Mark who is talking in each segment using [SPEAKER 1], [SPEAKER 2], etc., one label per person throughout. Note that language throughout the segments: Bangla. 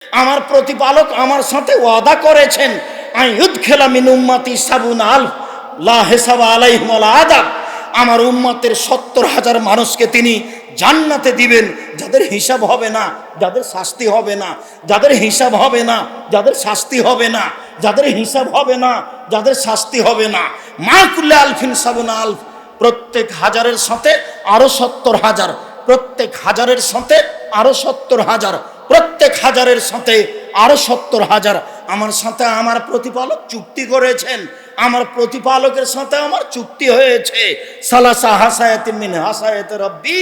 [SPEAKER 1] আমার প্রতিপালক আমার সাথে ওয়াদা করেছেন, আইয়ুদখিলা মিন উম্মতি সাবুন আলফ লা হিসাব আলাইহিম ওয়ালা আযাব। আমার উম্মতের 70,000 মানুষকে তিনি জান্নাতে দিবেন, যাদের হিসাব হবে না, যাদের শাস্তি হবে না, যাদের হিসাব হবে না, যাদের শাস্তি হবে না, যাদের হিসাব হবে না, যাদের শাস্তি হবে না। মা কুল্লি আলফিন সাবুন আলফ, প্রত্যেক হাজারের সাথে আরো 70,000, প্রত্যেক হাজারের সাথে আরো 70,000, প্রত্যেক হাজারের সাথে আরো 70,000। আমার সাথে আমার প্রতিপালক চুক্তি করেছেন, আমার প্রতিপালকের সাথে আমার চুক্তি হয়েছে। সালাসা হাসায়াতিন মিন হাসায়াতি রাব্বি,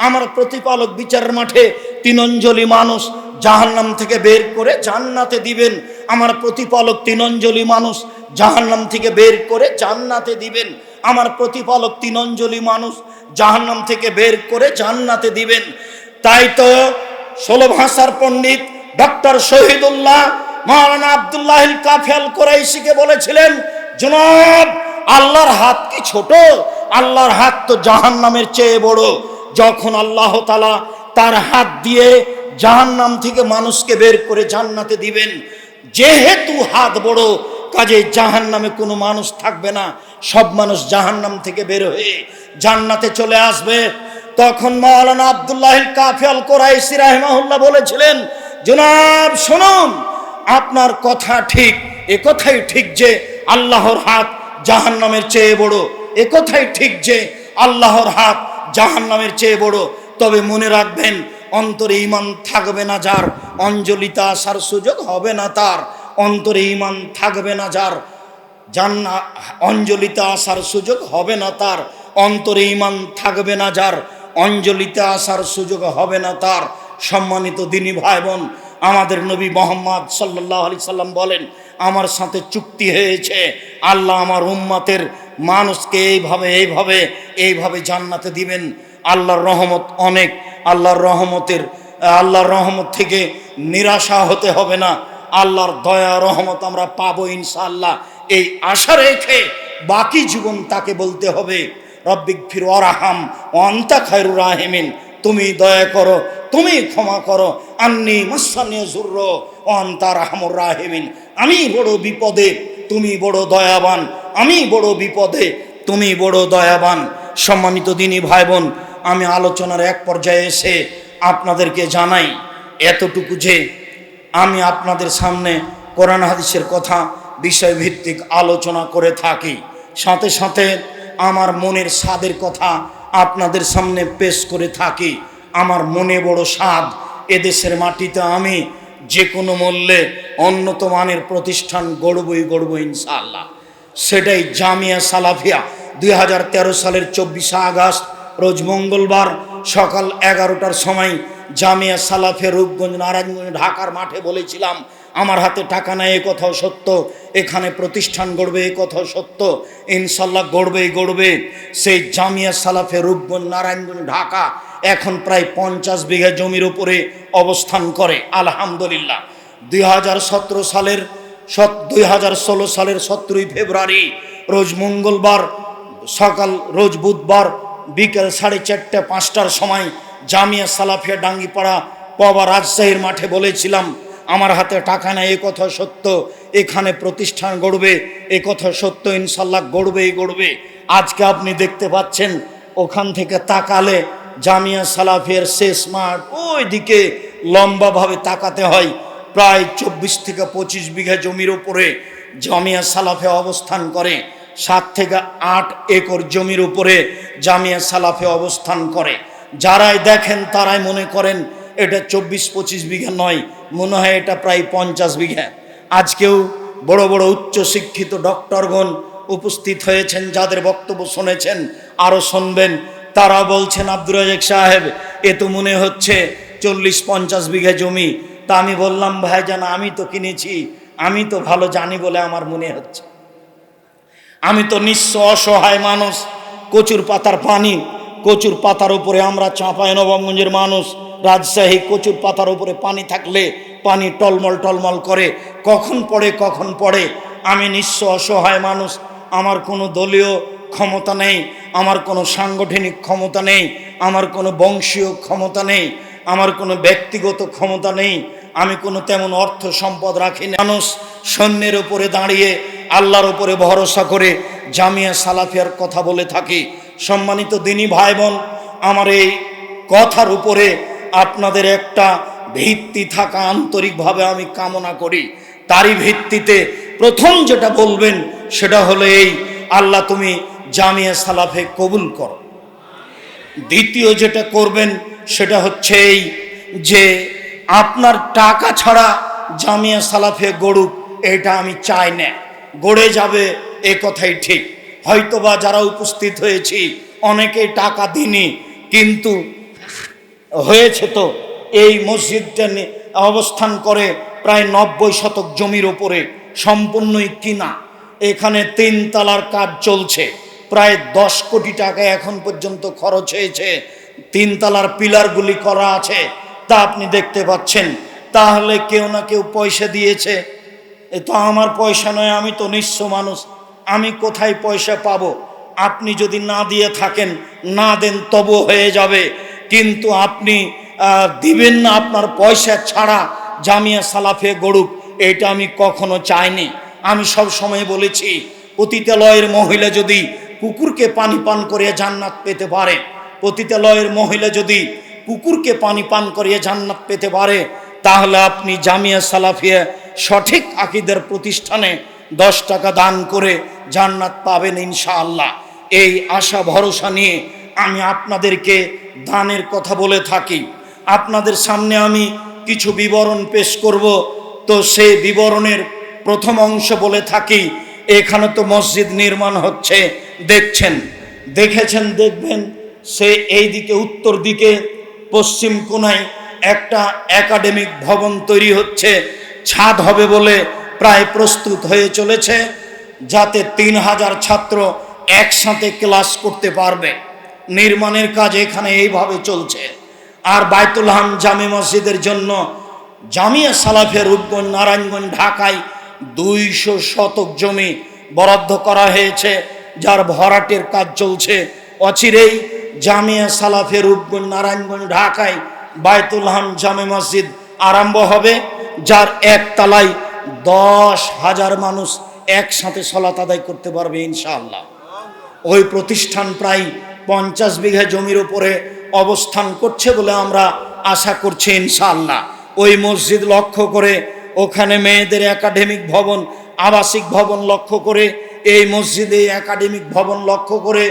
[SPEAKER 1] আমার প্রতিপালক বিচারের মাঠে 3 অঞ্জলি মানুষ জাহান্নাম থেকে বের করে জান্নাতে দিবেন। আমার প্রতিপালক 3 অঞ্জলি মানুষ জাহান্নাম থেকে বের করে জান্নাতে দিবেন। আমার প্রতিপালক 3 অঞ্জলি মানুষ জাহান্নাম থেকে বের করে জান্নাতে দিবেন। তাই তো 16 ভাষার পণ্ডিত ডক্টর শহীদুল্লাহ মাওলানা আব্দুল্লাহিল কাফি আল কুরাইশিকে বলেছিলেন, জনাব, আল্লাহর হাত কি ছোট? আল্লাহর হাত তো জাহান্নামের চেয়ে বড়। যখন আল্লাহ তাআলা তার হাত দিয়ে জাহান্নাম থেকে মানুষকে বের করে জান্নাতে দিবেন, যেহেতু হাত বড়, কাজে জাহান্নামে কোনো মানুষ থাকবে না, সব মানুষ জাহান্নাম থেকে বের হয়ে জান্নাতে চলে আসবে। তখন মাওলানা আব্দুল্লাহিল কাফি আল কুরাইশি রাহিমাহুল্লাহ বলেছিলেন, জনাব শুনুন, আপনার কথা ঠিক, এ কথাই ঠিক যে আল্লাহর হাত জাহান্নামের চেয়ে বড়, এ কথাই ঠিক যে আল্লাহর হাত জাহান্নামের চেয়ে বড়। তবে মনে রাখবেন, অন্তরে ঈমান থাকবে না যার, অঞ্জলিতে আসার সুযোগ হবে না তার। অন্তরে ঈমান থাকবে না যার, অঞ্জলিতে আসার সুযোগ হবে না তার। অন্তরে ঈমান থাকবে না যার, অঞ্জলিতে আসার সুযোগ হবে না তার। সম্মানিত দিনী ভাই বোন, আমাদের নবী মুহাম্মদ সাল্লাল্লাহু আলাইহি সাল্লাম বলেন, আমার সাথে চুক্তি হয়েছে, আল্লাহ আমার উম্মতের মানুষকে এইভাবে জান্নাতে দিবেন। আল্লাহর রহমত অনেক, আল্লাহর রহমত থেকে নিরাশা হতে হবে না। আল্লাহর দয়া রহমত আমরা পাবো ইনশাআল্লাহ। এই আশা রেখে বাকি জীবন তাকে বলতে হবে, রব্বিগফির ওয়ারহাম ওয়া আনতা খায়রুর রাহিমিন, তুমি দয়া করো, তুমি ক্ষমা করো। আন্নী মাসানি যুরর ওয়া আনতা আরহামুর রাহিমিন, আমি বড় বিপদে, তুমি বড় দয়াবান, আমি বড় বিপদে, তুমি বড় দয়াবান। সম্মানিত দিনী ভাই বোন, আমি আলোচনার এক পর্যায়ে এসে আপনাদেরকে জানাই এতটুকু যে আমি আপনাদের সামনে কোরআন হাদিসের কথা বিষয়ভিত্তিক আলোচনা করে থাকি, সাথে সাথে আমার মনের স্বাদের কথা আপনাদের সামনে পেশ করে থাকি। আমার মনে বড় স্বাদ, এদেশের মাটিতে আমি যে কোনো মূল্যে উন্নত মানের প্রতিষ্ঠান গড়ব ইনশাআল্লাহ। সেটাই জামিয়া সালাফিয়া। 2013 সালের 24 আগস্ট রোজ মঙ্গলবার সকাল 11টার সময় জামিয়া সালাফিয়া রূপগঞ্জ নারায়ণগঞ্জ ঢাকার মাঠে বলেছিলাম, আমার হাতে টাকা নাই এ কথাও সত্য, এখানে প্রতিষ্ঠান গড়বে এ কথাও সত্য, ইনশাল্লাহ গড়বে। সেই জামিয়া সালাফিয়া রূপগঞ্জ নারায়ণগঞ্জ ঢাকা এখন প্রায় 50 বিঘা জমির উপরে অবস্থান করে আলহামদুলিল্লাহ। 2016 সালের 17ই ফেব্রুয়ারি রোজ মঙ্গলবার সকাল, রোজ বুধবার বিকেল 4:30 5টার সময় জামিয়া সালাফিয়া ডাঙ্গিপাড়া পবা রাজশাহীর মাঠে বলেছিলাম, আমার হাতে টাকা নেই এ কথা সত্য, এখানে প্রতিষ্ঠান গড়বে এ কথা সত্য, ইনশাল্লাহ গড়বে। আজকে আপনি দেখতে পাচ্ছেন, ওখান থেকে তাকালে জামিয়া সালাফিয়ার শেষ মাঠ ওই দিকে লম্বাভাবে তাকাতে হয়, প্রায় 24 থেকে 25 বিঘা জমির উপরে জামিয়া সালাফিয়া অবস্থান করে। 7 থেকে 8 একর জমির উপরে জামিয়া সালাফিয়া অবস্থান করে। যারাই দেখেন তারাই মনে করেন এটা 24-25 বিঘা নয়, মনে হয় এটা প্রায় 50 বিঘা। আজকেও বড় বড় উচ্চশিক্ষিত ডক্টরগণ উপস্থিত হয়েছেন, যাদের বক্তব্য শুনেছেন, আরও শুনবেন। তারা বলছেন, আব্দুর রাজ্জাক সাহেব, এ তো মনে হচ্ছে 40-50 বিঘা জমি। তা আমি বললাম, ভাইজান, আমি তো কিনেছি, আমি তো ভালো জানি বলে আমার মনে হচ্ছে। আমি তো নিঃস্ব অসহায় মানুষ, কচুর পাতার পানি, কচুর পাতার উপরে আমরা চাঁপাইনবাবগঞ্জের মানুষ, রাজশাহী, কচুর পাতার উপরে পানি থাকলে পানি টলমল করে, কখন পড়ে। আমি নিঃস্ব অসহায় মানুষ, আমার কোনো দলীয় ক্ষমতা নেই, আমার কোনো সাংগঠনিক ক্ষমতা নেই, আমার কোনো বংশীয় ক্ষমতা নেই, আমার কোনো ব্যক্তিগত ক্ষমতা নেই। আমি কোনো তেমন অর্থ সম্পদ রাখি না। মানুষ সৈন্যের উপরে দাঁড়িয়ে আল্লাহর উপরে ভরসা করে জামিয়া সালাফিয়ার কথা বলে থাকি। সম্মানিত দিনী ভাই বোন, আমার এই কথার উপরে আপনাদের একটা ভিত্তি থাকা আন্তরিকভাবে আমি কামনা করি। তারই ভিত্তিতে প্রথম যেটা বলবেন সেটা হলো এই, আল্লাহ তুমি জামিয়া সালাফে কবুল করো। দ্বিতীয় যেটা করবেন সেটা হচ্ছে এই যে আপনার টাকা ছাড়া জামিয়া সালাফে গড়ুক, এটা আমি চাই না। গড়ে যাবে এ কথাই ঠিক। হয়তোবা যারা উপস্থিত হয়েছি অনেকেই টাকা দিনি, কিন্তু হয়েছে তো এই মসজিদটা অবস্থান করে প্রায় 90 শতক জমির ওপরে, সম্পূর্ণই কিনা। এখানে 3 তলার কাজ চলছে, প্রায় 10 কোটি টাকা এখন পর্যন্ত খরচ হয়েছে। 3 তলার পিলারগুলি করা আছে, তা আপনি দেখতে পাচ্ছেন। তাহলে কেউ না কেউ পয়সা দিয়েছে। এ তো আমার পয়সা নয়, আমি তো নিঃস্ব মানুষ, আমি কোথায় পয়সা পাবো? আপনি যদি না দিয়ে থাকেন, না দেন তবু হয়ে যাবে, কিন্তু আপনি দিবেন না আপনার পয়সা ছাড়া জামিয়া সালাফে গড়ুক, এটা আমি কখনো চাইনি। আমি সব সময় বলেছি, পতিতালয়ের মহিলা যদি কুকুরকে পানি পান করিয়ে জান্নাত পেতে পারে, পতিতালয়ের মহিলা যদি কুকুরকে পানি পান করিয়ে জান্নাত পেতে পারে, তাহলে আপনি জামিয়া সালাফিয়া সঠিক আকীদার প্রতিষ্ঠানে 10 টাকা দান করে জান্নাত পাবেন ইনশাআল্লাহ। এই আশা ভরসা নিয়ে আমি আপনাদেরকে দানের কথা বলে থাকি। আপনাদের সামনে আমি কিছু বিবরণ পেশ করব। তো সেই বিবরণের প্রথম অংশ বলে থাকি, এখানে তো মসজিদ নির্মাণ হচ্ছে, দেখেছেন, দেখবেন। সে এই দিকে উত্তর দিকে পশ্চিম কোণায় একটা একাডেমিক ভবন তৈরি হচ্ছে, ছাদ হবে বলে প্রায় প্রস্তুত হয়ে চলেছে, যাতে 3000 ছাত্র একসাথে ক্লাস করতে পারবে। নির্মাণের কাজ এখানে এইভাবে চলছে। আর বায়তুল হাম জামে মসজিদের জন্য জামিয়া সালাফিয়া রূপগঞ্জ নারায়ণগঞ্জ ঢাকায় 200 শতক জমি বরাদ্দ করা হয়েছে, যার ভরাটের কাজ চলছে। অচিরেই জামিয়া সালাফিয়া রূপগঞ্জ নারায়ণগঞ্জ ঢাকায় বায়তুল হাম জামে মসজিদ আরম্ভ হবে, যার একতলায় 10,000 মানুষ একসাথে সালাত আদায় করতে পারবে ইনশাআল্লাহ। ওই প্রতিষ্ঠান প্রায় 50 বিঘা জমির উপরে অবস্থান করছে বলে আমরা আশা করছি ইনশাআল্লাহ। ওই মসজিদ লক্ষ্য করে, ওখানে মেয়েদের একাডেমিক ভবন, আবাসিক ভবন লক্ষ্য করে, এই মসজিদে একাডেমিক ভবন লক্ষ্য করে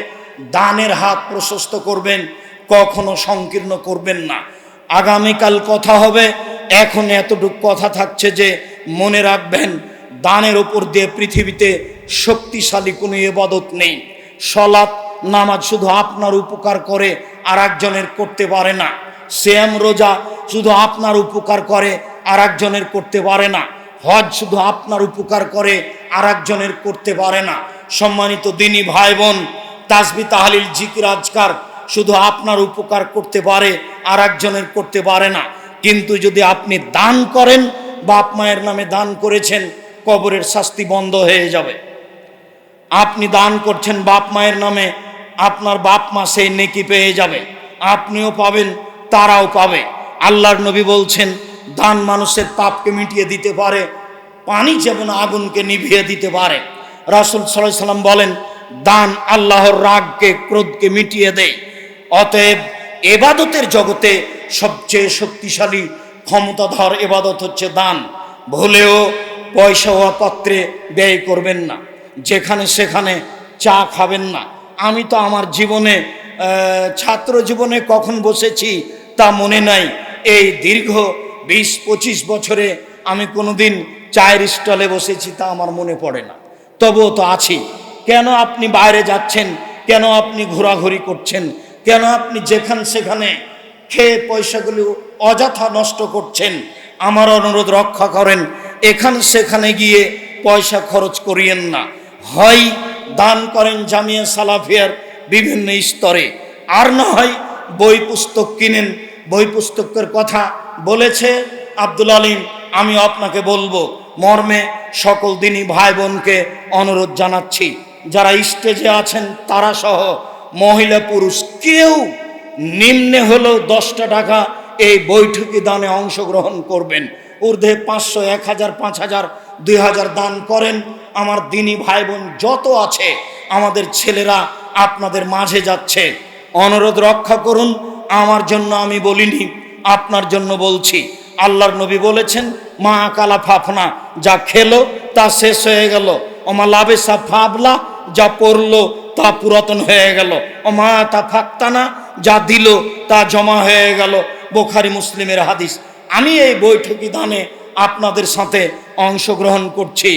[SPEAKER 1] দানের হাত প্রশস্ত করবেন, কখনো সংকীর্ণ করবেন না। আগামীকাল কথা হবে, এখন এতটুকু কথা থাকছে যে মনে রাখবেন, দানের উপর দিয়ে পৃথিবীতে শক্তিশালী কোনো ইবাদত নেই। সালাত নামাজ শুধু আপনার উপকার করে, আর একজনের করতে পারে না। সিয়াম রোজা শুধু আপনার উপকার করে, আর একজনের করতে পারে না। হজ শুধু আপনার উপকার করে, আর একজনের করতে পারে না। সম্মানিত দিনী ভাই বোন, তাসবিহ তাহলিল জিকির আজকার শুধু আপনার উপকার করতে পারে, আর একজনের করতে পারে না। কিন্তু যদি আপনি দান করেন, বাপ মায়ের নামে দান করেছেন, কবরের শাস্তি বন্ধ হয়ে যাবে। আপনি দান করছেন বাপ মায়ের নামে, আপনার বাপ মা সেই নেকি পেয়ে যাবে, আপনিও পাবেন, তারাও পাবে। আল্লাহর নবী বলছেন, দান মানুষের পাপকে মিটিয়ে দিতে পারে, পানি যেমন আগুনকে নিভিয়ে দিতে পারে। রাসূল সাল্লাল্লাহু আলাইহি সাল্লাম বলেন, দান আল্লাহর রাগকে, ক্রোধকে মিটিয়ে দেয়। অতএব ইবাদতের জগতে সবচেয়ে শক্তিশালী ক্ষমতাধর ইবাদত হচ্ছে দান। ভুলেও পয়সা হওয়া পাত্রে ব্যয় করবেন না, যেখানে সেখানে চা খাবেন না। আমি তো আমার জীবনে, ছাত্র জীবনে কখন বসেছি তা মনে নাই। এই দীর্ঘ 20-25 বছরে আমি কোনোদিন চায়ের স্টলে বসেছি তা আমার মনে পড়ে না। তবুও তো আছি। কেন আপনি বাইরে যাচ্ছেন? কেন আপনি ঘোরাঘুরি করছেন? কেন আপনি যেখানে সেখানে খেয়ে পয়সাগুলো অযথা নষ্ট করছেন? আমার অনুরোধ রক্ষা করেন, এখানে সেখানে গিয়ে পয়সা খরচ করিয়েন না। হয় দান করেন জামিয়া সালাফিয়ার বিভিন্ন স্তরে, আর না হয় বই পুস্তক কিনেন। বই পুস্তকের কথা বলেছে আব্দুল আলিম, আমি আপনাকে বলবো মর্মে সকল দিনী ভাই বোনকে অনুরোধ জানাচ্ছি, যারা স্টেজে আছেন তারা সহ মহিলা পুরুষ কেউ নিম্নে হলেও 10টা টাকা এই বৈঠকি দানে অংশগ্রহণ করবেন। ঊর্ধ্বে 500, 1000, 5000, 2000 দান করেন। আমার দিনী ভাই বোন যত আছে, আমাদের ছেলেরা আপনাদের মাঝে যাচ্ছে, অনুরোধ রক্ষা করুন। আমার জন্য আমি বলিনি, আপনার জন্য বলছি। আল্লাহর নবী বলেছেন, মা কালা ফাফনা, যা খেলো তা শেষ হয়ে গেল। ওমা লাবেসা ফাবলা, যা পড়লো তা পুরাতন হয়ে গেল। ওমা তা ফাক্তানা, যা দিল তা জমা হয়ে গেল। বুখারী মুসলিমের হাদিস। আমি এই বৈঠকি দানে আপনাদের সাথে অংশগ্রহণ করছি।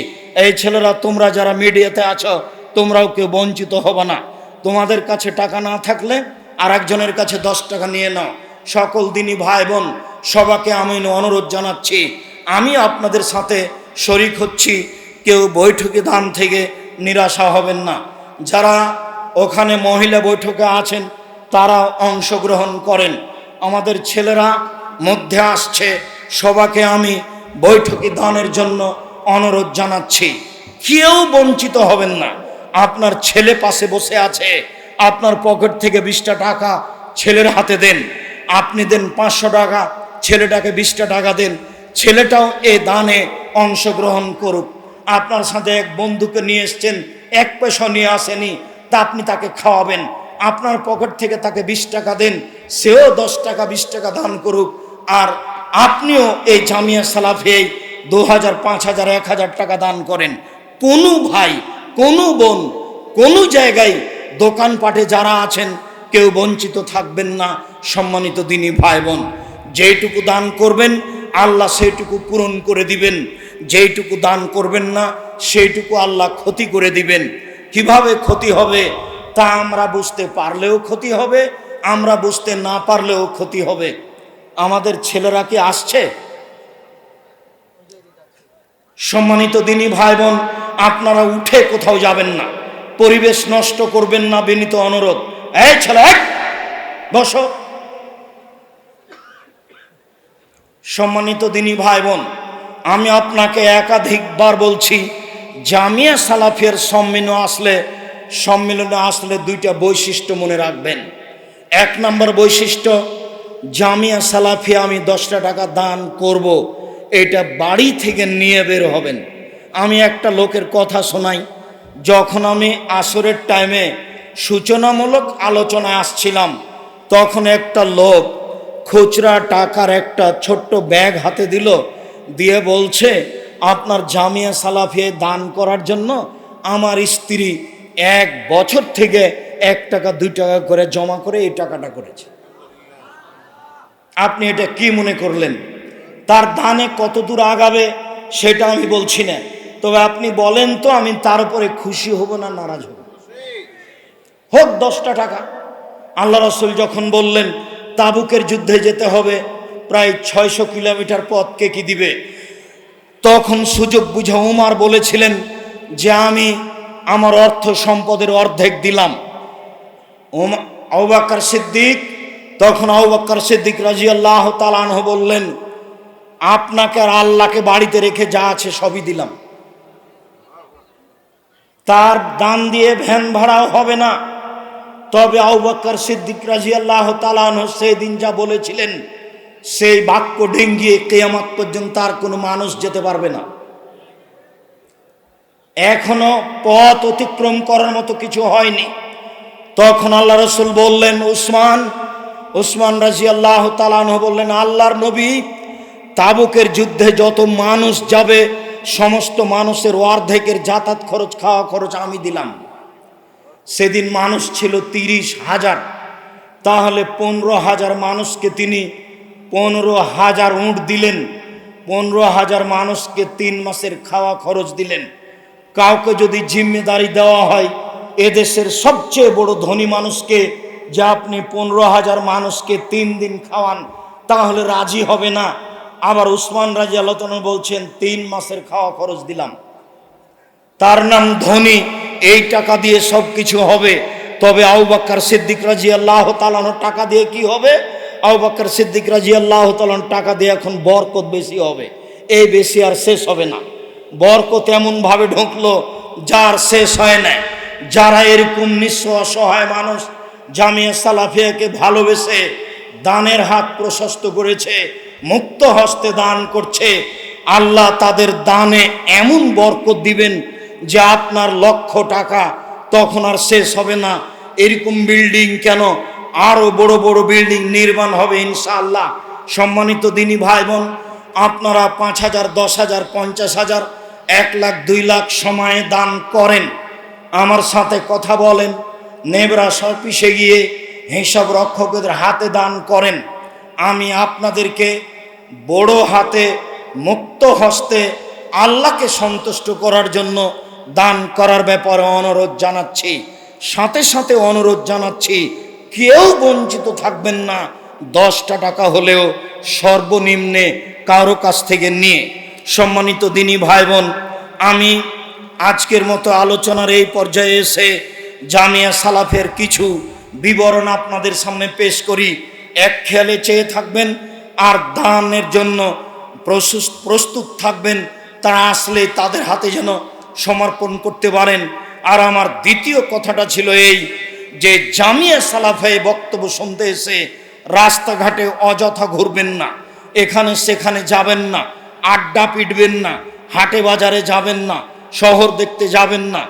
[SPEAKER 1] এই ছেলেরা, তোমরা যারা মিডিয়াতে আছো, তোমরাও কেউ বঞ্চিত হবে না। তোমাদের কাছে টাকা না থাকলে আর একজনের কাছে 10 টাকা নিয়ে নাও। সকল দিনী ভাই বোন সবাইকে আমি অনুরোধ জানাচ্ছি, আমি আপনাদের সাথে শরিক হচ্ছি। কেউ বৈঠকি দান থেকে নিরাশা হবেন না। যারা ওখানে মহিলা বৈঠকে আছেন তারা অংশগ্রহণ করেন। আমাদের ছেলেরা মধ্যে আসছে, সবাইকে আমি বৈঠকি দানের জন্য অনুরোধ জানাচ্ছি। কেউ বঞ্চিত হবেন না। আপনার ছেলে পাশে বসে আছে, আপনার পকেট থেকে 20টা টাকা ছেলের হাতে দেন। আপনি দেন 500 টাকা, ছেলেটাকে 20টা টাকা দেন। ছেলেটাও এ দানে অংশগ্রহণ করুক। আপনার সাথে এক বন্ধুকে নিয়ে এসছেন, 1 পয়সা নিয়ে আসেনি, তা আপনি তাকে খাওয়াবেন। আপনার পকেট থেকে তাকে 20 টাকা দেন, সেও 10 টাকা 20 টাকা দান করুক। আর আপনিও এই জামিয়া সালাফিয়ায় 2000, 5000, 1000 টাকা দান করেন। কোনো ভাই, কোনো বোন, কোনো জায়গায় দোকানপাটে যারা আছেন, কেউ বঞ্চিত থাকবেন না। সম্মানিত দিনী ভাই বোন, যেইটুকু দান করবেন আল্লাহ সেইটুকু পূরণ করে দিবেন। যেইটুকু দান করবেন না সেইটুকু আল্লাহ ক্ষতি করে দিবেন। কিভাবে ক্ষতি হবে তা আমরা বুঝতে পারলেও ক্ষতি হবে, আমরা বুঝতে না পারলেও ক্ষতি হবে। আমাদের ছেলেরা কি আসছে? সম্মানিত দিনী ভাই বোন, আপনারা উঠে কোথাও যাবেন না, পরিবেশ নষ্ট করবেন না, বিনীত অনুরোধ। এই ছেলে, বসো। সম্মানিত দিনী ভাই বোন, আমি আপনাকে একাধিকবার বলছি, জামিয়া সালাফিয়ার সম্মেলনে আসলে 2টা বৈশিষ্ট্য মনে রাখবেন। 1 নম্বর বৈশিষ্ট্য, জামিয়া সালাফিয়া আমি 10টা টাকা দান করব, এটা বাড়ি থেকে নিয়ে বের হবেন। আমি একটা লোকের কথা শোনাই। যখন আমি আসরের টাইমে সূচনামূলক আলোচনায় আসছিলাম, তখন একটা লোক খুচরা টাকার একটা ছোট্ট ব্যাগ হাতে দিল, দিয়ে বলছে, আপনার জামিয়া সালাফিয়ায় দান করার জন্য আমার স্ত্রী 1 বছর থেকে 1 টাকা 2 টাকা করে জমা করে এই টাকাটা করেছে। আপনি এটা কি মনে করলেন? তার দানে কত দূর আগাবে সেটা আমি বলছি না, তবে আপনি বলেন তো, আমি তার উপরে খুশি হব না নারাজ হব? হোক 10টা টাকা। আল্লাহ রাসূল যখন বললেন তাবুকের যুদ্ধে যেতে হবে, প্রায় 600 কিলোমিটার পথ, কে কি দিবে, তখন সুযোগ বুঝে উমর বলেছিলেন যে আমি আমার অর্থ সম্পদের অর্ধেক দিলাম। আবু বকর সিদ্দিক, তখন আবু বকর সিদ্দিক রাদিয়াল্লাহু তাআলা আনহু বললেন, আপনাকে আর আল্লাহকে বাড়িতে রেখে যা আছে সবই দিলাম। তার দান দিয়ে ভ্যান ভাড়াও হবে না। তবে আবু বকর সিদ্দিক রাদিয়াল্লাহু তাআলা আনহু সেদিন যা বলেছিলেন, সেই বাক্য ডেঙ্গিয়ে কিয়ামত পর্যন্ত আর কোনো মানুষ যেতে পারবে না। এখনো পথ অতিক্রম করার মতো কিছু হয়নি। তখন আল্লাহ রাসূল বললেন, উসমান রাদিয়াল্লাহু তাআলা আনহু বললেন, আল্লাহর নবী, তাবুকের যুদ্ধে যত মানুষ যাবে সমস্ত মানুষের অর্ধেকের যাতায়াত খরচ, খাওয়া খরচ আমি দিলাম। সেদিন মানুষ ছিল 30,000, তাহলে 15,000 মানুষকে তিনি 15,000 উট দিলেন। 15,000 মানুষকে 3 মাসের খাওয়া খরচ দিলেন। কাউকে যদি জিম্মেদারি দেওয়া হয় এদেশের সবচেয়ে বড় ধনী মানুষকে, যে আপনি 15,000 মানুষকে 3 দিন খাওয়ান, তাহলে রাজি হবে না। আবার উসমান রাদিয়াল্লাহু তাআলা বলছেন 3 মাসের খাওয়া খরচ দিলাম। তার নাম ধনী, এই টাকা দিয়ে সব কিছু হবে। তবে আবু বকর সিদ্দিক রাদিয়াল্লাহু তাআলা টাকা দিয়ে কি হবে? আবু বকর সিদ্দিক রাদিয়াল্লাহু তাআলা টাকা দিয়ে এখন বরকত বেশি হবে। এই বেশি আর শেষ হবে না। বরকত এমন ভাবে ঢুকলো যার শেষ হয় না। যারা এরকম নিঃস্ব অসহায় মানুষ জামিয়া সালাফিয়াকে ভালোবেসে দানের হাত প্রশস্ত করেছে, মুক্ত হস্তে দান করছে, আল্লাহ তাদের দানে এমন বরকত দিবেন যে আপনার লক্ষ টাকা তখন আর শেষ হবে না। এরকম বিল্ডিং কেন, আরো বড় বড় বিল্ডিং নির্মাণ হবে ইনশাআল্লাহ। সম্মানিত দিনী ভাই বোন, আপনারা 5,000, 10,000, 50,000, 1 লাখ, 2 লাখ সময়ে দান করেন, আমার সাথে কথা বলেন, নেবরা অফিসে গিয়ে হিসাব রক্ষকদের হাতে দান করেন। আমি আপনাদেরকে বড় হাতে মুক্ত হস্তে আল্লাহকে সন্তুষ্ট করার জন্য দান করার ব্যাপারে অনুরোধ জানাচ্ছি। সাথে সাথে অনুরোধ জানাচ্ছি, কেউ বঞ্চিত থাকবেন না। 10টা টাকা হলেও সর্বনিম্নে কারো কাছ থেকে নিয়ে। সম্মানিত দিনী ভাই বোন, আমি আজকের মতো আলোচনার এই পর্যায়ে এসে জামিয়া সালাফের কিছু বিবরণ আপনাদের সামনে পেশ করি। এক খেয়ালে চেয়ে থাকবেন আর দানের জন্য প্রস্তুত থাকবেন, তারা আসলে তাদের হাতে যেন সমর্পণ করতে পারেন। আর আমার দ্বিতীয় কথাটা ছিল এই যে জামিয়া সালাফে বক্তব্য শুনতে এসে রাস্তাঘাটে অযথা ঘুরবেন না, এখানে সেখানে যাবেন না, আড্ডা পিটবেন না, হাটে বাজারে যাবেন না, শহর দেখতে যাবেন না,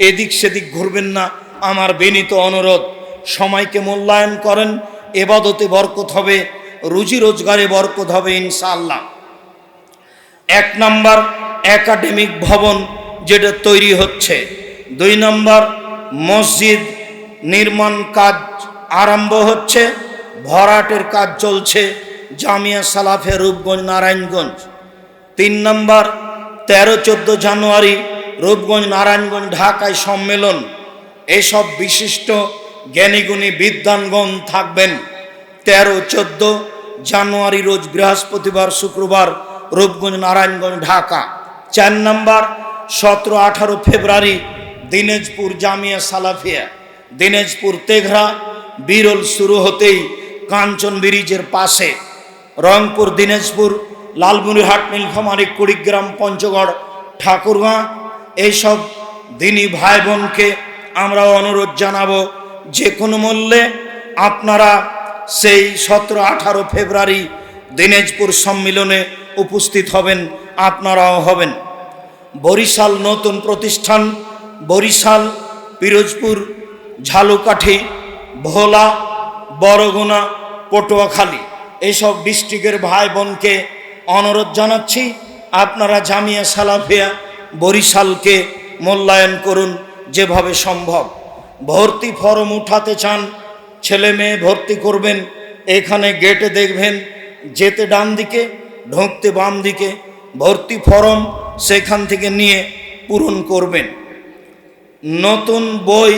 [SPEAKER 1] এদিক সেদিক ঘুরবেন না। আমার বিনীত অনুরোধ, সময়কে মূল্যায়ন করেন, এবাদতে বরকত হবে, রুজি রোজগারে বরকত হবে ইনশাআল্লাহ। 1 নম্বর একাডেমিক ভবন যেটা তৈরি হচ্ছে। 2 নম্বর মসজিদ নির্মাণ কাজ আরম্ভ হচ্ছে, ভরাটের কাজ চলছে জামিয়া সালাফে রূপগঞ্জ নারায়ণগঞ্জ। 3 নম্বর 13-14 জানুয়ারি রূপগঞ্জ নারায়ণগঞ্জ ঢাকায় সম্মেলন। এসব বিশিষ্ট জ্ঞানীগুণী বিদ্বানগণ থাকবেন। 13-14 জানুয়ারি রোজ বৃহস্পতিবার শুক্রবার রূপগঞ্জ নারায়ণগঞ্জ ঢাকা। 4 নম্বর 17-18 ফেব্রুয়ারি দিনাজপুর জামিয়া সালাফিয়া, দিনাজপুর তেঘরা বিরল শুরু হতেই কাঞ্চন ব্রিজের পাশে। রংপুর, দিনাজপুর, লালমনিরহাট, নীলফামারী, কুড়িগ্রাম, পঞ্চগড়, ঠাকুরগাঁ, এইসব দিনী ভাই বোনকে আমরা অনুরোধ জানাবো যে কোনো মূল্যে আপনারা সেই 17-18 ফেব্রুয়ারি দিনাজপুর সম্মেলনে উপস্থিত হবেন, আপনারাও হবেন। বরিশাল নতুন প্রতিষ্ঠান, বরিশাল, পিরোজপুর, ঝালকাঠি, ভোলা, বরগুনা, পটুয়াখালী এইসব ডিস্ট্রিক্টের ভাই বোনকে অনুরোধ জানাচ্ছি, আপনারা জামিয়া সালাফিয়া বরিশালকে মূল্যায়ন করুন যেভাবে সম্ভব। ভর্তি ফরম উঠাতে চান, ছেলে মেয়ে ভর্তি করবেন, এখানে গেটে দেখবেন যেতে ডান দিকে, ঢুকতে বাম দিকে, ভর্তি ফরম সেখান থেকে নিয়ে পূরণ করবেন। নতুন বই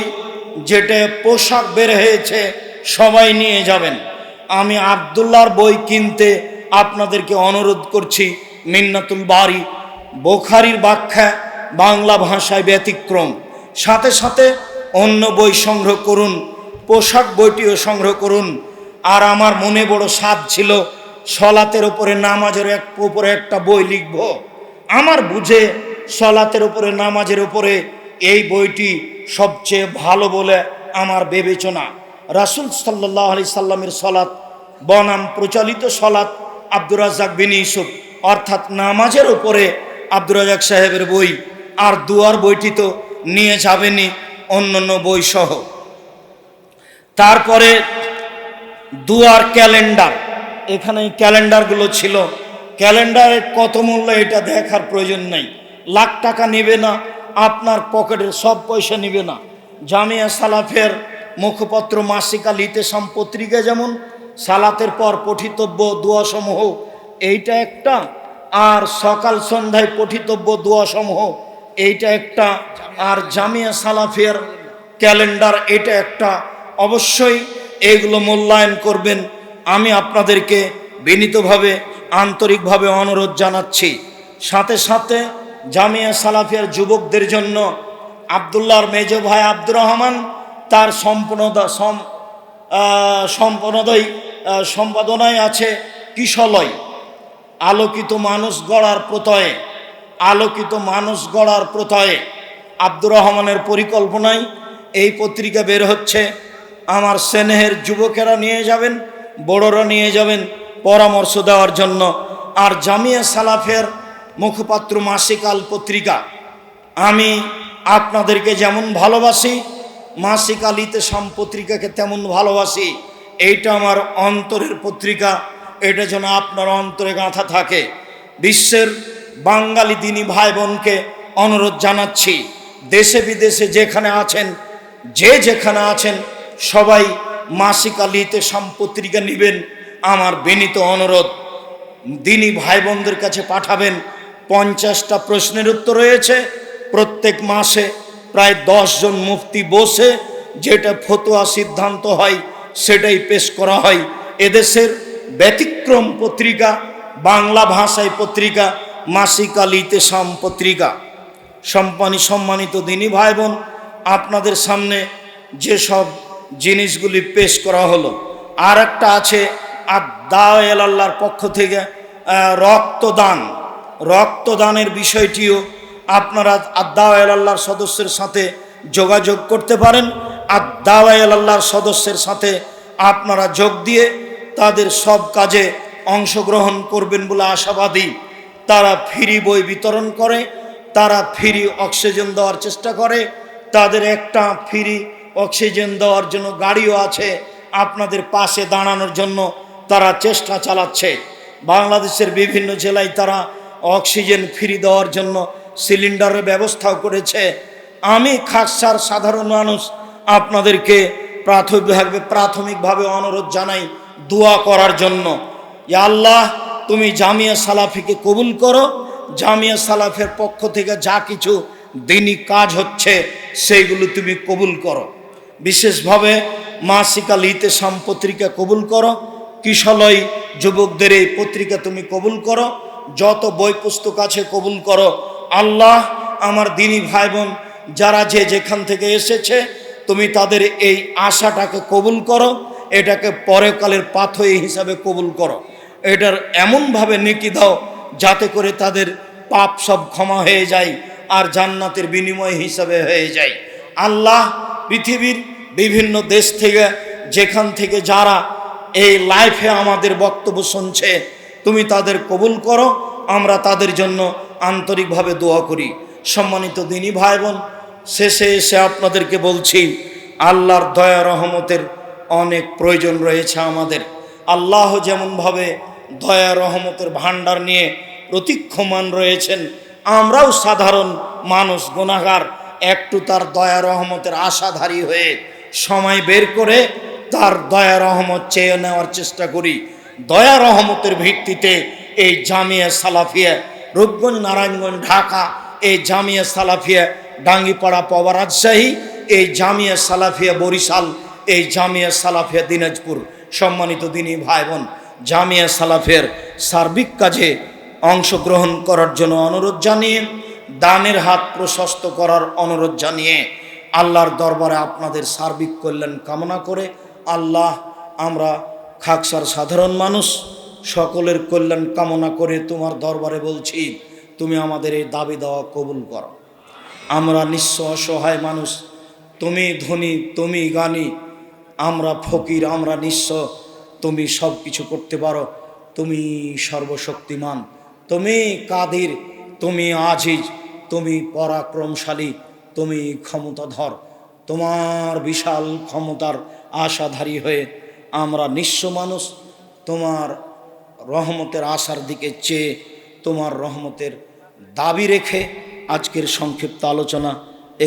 [SPEAKER 1] যেটা পোশাক বের হয়েছে সবাই নিয়ে যাবেন। আমি আব্দুল্লাহর বই কিনতে আপনাদেরকে অনুরোধ করছি, মিন্নাতুল বারি, বুখারীর ব্যাখ্যা বাংলা ভাষায় ব্যতিক্রম। সাথে সাথে অন্য বই সংগ্রহ করুন, পোশাক বইটিও সংগ্রহ করুন। আর আমার মনে বড় সাধ ছিল সলাতের উপরে, নামাজের উপরে একটা বই লিখব। আমার বুঝে সলাতের উপরে, নামাজের উপরে এই বইটি সবচেয়ে ভালো বলে আমার বিবেচনা। রাসূল সাল্লাল্লাহু আলাইহি সাল্লামের সলাত বনাম প্রচলিত সলাত আব্দুর রাজ্জাক বিন ইউসুফ, অর্থাৎ নামাজের উপরে আব্দুর রাজ্জাক সাহেবের বই। আর দুয়ার বইটি তো নিয়ে যাবেনই, অন্যান্য বই সহ। তারপরে দুয়ার ক্যালেন্ডার, এখানে ক্যালেন্ডারগুলো ছিল। ক্যালেন্ডারের কত মূল্য এটা দেখার প্রয়োজন নেই, লাখ টাকা নেবে না, আপনার পকেটের সব পয়সা নেবে না। জামিয়া সালাফের মুখপত্র মাসিক আল ইতেসাম পত্রিকা যেমন সালাতের পর পঠিতব্য দোয়াসমূহ এইটা একটা, আর সকাল সন্ধ্যায় পঠিতব্য দোয়াসমূহ এইটা একটা, আর জামিয়া সালাফের ক্যালেন্ডার এটা একটা। অবশ্যই এগুলো মূল্যায়ন করবেন, আমি আপনাদেরকে বিনীতভাবে আন্তরিকভাবে অনুরোধ জানাচ্ছি। সাথে সাথে জামিয়া সালাফিয়ার যুবকদের জন্য আব্দুল্লাহর মেজ ভাই আব্দুর রহমান তার সম্পাদনায় আছে কিশলয়, আলোকিত মানুষ গড়ার প্রত্যয়ে, আলোকিত মানুষ গড়ার প্রত্যয়ে আব্দুর রহমানের পরিকল্পনায় এই পত্রিকা বের হচ্ছে। আমার স্নেহের যুবকেরা নিয়ে যাবেন, বড়রা নিয়ে যাবেন, পরামর্শ দেওয়ার জন্য। আর জামিয়া সালাফের মুখপাত্র মাসিক আল পত্রিকা, আমি আপনাদেরকে যেমন ভালোবাসি, মাসিক আল ইতেসাম পত্রিকাকে তেমন ভালোবাসি। এইটা আমার অন্তরের পত্রিকা, এটা যেন আপনার অন্তরে গাঁথা থাকে। বিশ্বের বাঙালি দিনী ভাই বোনকে অনুরোধ জানাচ্ছি, দেশে বিদেশে যেখানে আছেন, যেখানে আছেন, সবাই মাসিক আল ইতেসাম পত্রিকা নেবেন। আমার বিনীত অনুরোধ, দিনী ভাই বোনদের কাছে পাঠাবেন। 50টা প্রশ্নের উত্তর রয়েছে। প্রত্যেক মাসে প্রায় 10 জন মুফতি বসে যেটা ফতোয়া সিদ্ধান্ত হয় সেটাই পেশ করা হয়। এদেশের ব্যতিক্রম পত্রিকা, বাংলা ভাষায় পত্রিকা মাসিক আল ইতেসাম পত্রিকা। সম্মানিত দিনী ভাই বোন, আপনাদের সামনে যেসব জিনিসগুলি পেশ করা হলো, আর একটা আছে আদ-দাওয়া ইলাল্লাহর পক্ষ থেকে রক্তদানের বিষয়টিও আপনারা আদ-দাওয়া ইলাল্লাহর সদস্যের সাথে যোগাযোগ করতে পারেন। আদ-দাওয়া ইলাল্লাহর সদস্যের সাথে আপনারা যোগ দিয়ে তাদের সব কাজে অংশগ্রহণ করবেন বলে আশাবাদী। তারা ফ্রি বই বিতরণ করে, তারা ফ্রি অক্সিজেন দেওয়ার চেষ্টা করে, তাদের একটা ফ্রি অক্সিজেন দেওয়ার জন্য গাড়িও আছে আপনাদের পাশে দাঁড়ানোর জন্য তারা চেষ্টা চালাচ্ছে। বাংলাদেশের বিভিন্ন জেলায় তারা অক্সিজেন ফ্রি দেওয়ার জন্য সিলিন্ডারের ব্যবস্থাও করেছে। আমি খাকসার সাধারণ মানুষ আপনাদেরকে প্রাথমিকভাবে অনুরোধ জানাই দোয়া করার জন্য। ইয়া আল্লাহ, তুমি জামিয়া সালাফিকে কবুল করো। জামিয়া সালাফের পক্ষ থেকে যা কিছু দিনী কাজ হচ্ছে সেইগুলো তুমি কবুল করো। বিশেষভাবে মাসিক আল ইতেসাম পত্রিকা কবুল করো। কিশলয় যুবকদের এই পত্রিকা তুমি কবুল করো। যত বই পুস্তক আছে কবুল করো। আল্লাহ, আমার দিনী ভাই বোন যারা যেখান থেকে এসেছে, তুমি তাদের এই আশাটাকে কবুল করো, এটাকে পরকালের পাথেয় হিসাবে কবুল করো। এটার এমনভাবে নেকি দাও যাতে করে তাদের পাপ সব ক্ষমা হয়ে যায় আর জান্নাতের বিনিময় হিসাবে হয়ে যায়। আল্লাহ, পৃথিবীর বিভিন্ন দেশ থেকে যেখান থেকে যারা এই লাইফে আমাদের বক্তব্য শুনছে, তুমি তাদের কবুল করো। আমরা তাদের জন্য আন্তরিকভাবে দোয়া করি। সম্মানিত দিনী ভাই বোন, শেষে এসে আপনাদেরকে বলছি, আল্লাহর দয়া রহমতের অনেক প্রয়োজন রয়েছে আমাদের। আল্লাহ যেমনভাবে দয়া রহমতের ভাণ্ডার নিয়ে প্রতীক্ষমান রয়েছেন, আমরাও সাধারণ মানুষ, গুনাহগার, একটু তার দয়া রহমতের আশাধারী হয়ে সময় বের করে তার দয়া রহমত চেয়ে নেওয়ার চেষ্টা করি। দয়া রহমতের ভিত্তিতে এই জামিয়া সালাফিয়া রূপগঞ্জ, নারায়ণগঞ্জ, ঢাকা, এই জামিয়া সালাফিয়া ডাঙ্গিপাড়া, পাওয়া, রাজশাহী, এই জামিয়া সালাফিয়া বরিশাল, এই জামিয়া সালাফিয়া দিনাজপুর। সম্মানিত দিনী ভাই বোন, জামিয়া সালাফের সার্বিক কাজে অংশগ্রহণ করার জন্য অনুরোধ জানিয়ে, দানের হাত প্রশস্ত করার অনুরোধ জানিয়ে, আল্লাহর দরবারে আপনাদের সার্বিক কল্যাণ কামনা করে, আল্লাহ, আমরা খাকসার সাধারণ মানুষ সকলের কল্যাণ কামনা করে তোমার দরবারে বলছি, তুমি আমাদের এই দাবি দেওয়া কবুল করো। আমরা নিঃস্ব অসহায় মানুষ, তুমি ধনী, তুমি জ্ঞানী, আমরা ফকির, আমরা নিঃস্ব। তুমি সব কিছু করতে পারো, তুমি সর্বশক্তিমান, তুমি কাদির, তুমি আজিজ, তুমি পরাক্রমশালী, তুমি ক্ষমতাধর। তোমার বিশাল ক্ষমতার আশাধারী হয়ে আমরা নিঃস্ব মানুষ, তোমার রহমতের আশার দিকে চেয়ে তোমার রহমতের দাবি রেখে আজকের সংক্ষিপ্ত আলোচনা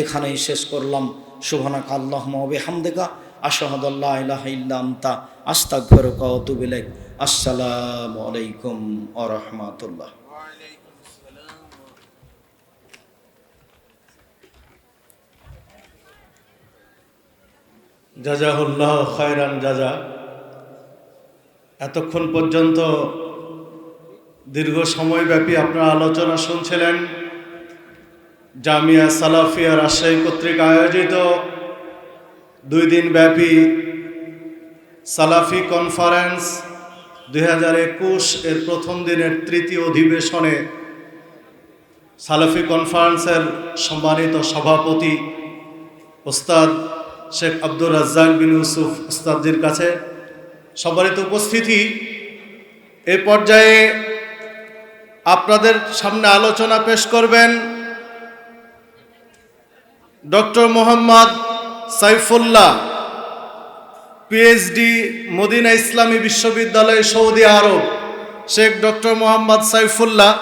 [SPEAKER 1] এখানেই শেষ করলাম। সুবহানাকা আল্লাহুম্মা ওয়া বিহামদিকা আশহাদু আল্লা ইলাহা ইল্লা আনতা আস্তাগফিরুকা ওয়া আতুবু ইলাইক। আসসালামু আলাইকুম ওয়া রাহমাতুল্লাহ।
[SPEAKER 2] জাযাহুল্লাহ খায়রান জাযা। এতক্ষণ পর্যন্ত দীর্ঘ সময়ব্যাপী আপনারা আলোচনা শুনছিলেন জামিয়া সালাফিয়া রাজশাহী কর্তৃক আয়োজিত 2 দিন ব্যাপী সালাফি কনফারেন্স 2021 এর প্রথম দিনের তৃতীয় অধিবেশনে সালাফি কনফারেন্সের সম্মানিত সভাপতি ওস্তাদ শেখ আব্দুর রাজ্জাক বিন ইউসুফ ওস্তাদজির কাছে সম্মানিত উপস্থিতি, এই পর্যায়ে আপনাদের সামনে আলোচনা পেশ করবেন doctor Mohammad Saifullah, PhD, Medina ইসলামী বিশ্ববিদ্যালয়, সৌদি আরব। শেখ ডক্টর মোহাম্মদ সাইফুল্লাহ